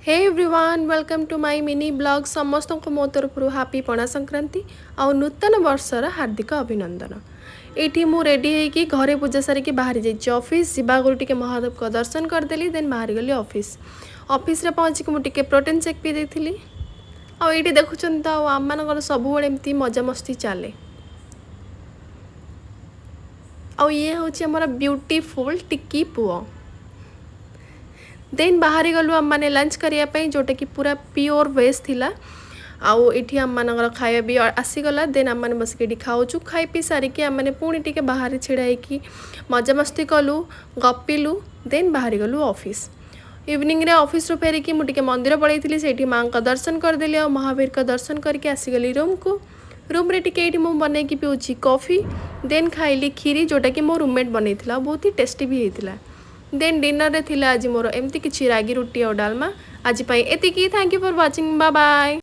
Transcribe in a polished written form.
Hey everyone welcome to my mini blog समस्त को मो तरफ हापी पणा संक्रांति आ नूतन वर्षर हार्दिक अभिनंदन। ये मु रेडी होगी घरे पूजा सारिकी बाहरी जाइए ऑफिस जावा टे महादेव को दर्शन करदेली देन बाहरी गली ऑफिस ऑफिस रे पहुँचिक मुझे प्रोटीन शेक पी देती आईटी देखुं तो आम मान सब एमती मजा मस्ती चले ये हूँ आमर ब्यूटीफुल टिकी पुओ देन बाहरी गलु आम मैंने लंच करने जोटा कि पूरा प्योर वेज थिला आउ इठी आम मान खाया भी आसीगला देन आम मैंने बसिक खाऊँ खाई पी सारिकी आम मैंने पुणी टे बाहर छिड़ाई मजा मस्ती कलु गपिलु देन बाहरी गलु ऑफिस इवनिंग रे ऑफिस रो फेरिकी मुझे मंदिर पड़े से माँ का दर्शन करदेली और महावीर का दर्शन करके आसीगली रूम को रूम रे टिके ये बन पीऊँगी कॉफ़ी देन खाइली खीरी जोटा कि मो रूममेट बनई बहुत ही टेस्टी भी होता देन डिनर रे थिला आज मोर एमती किछि रागी रोटी और डालमा आज पाई एतिकी thank you for watching bye bye.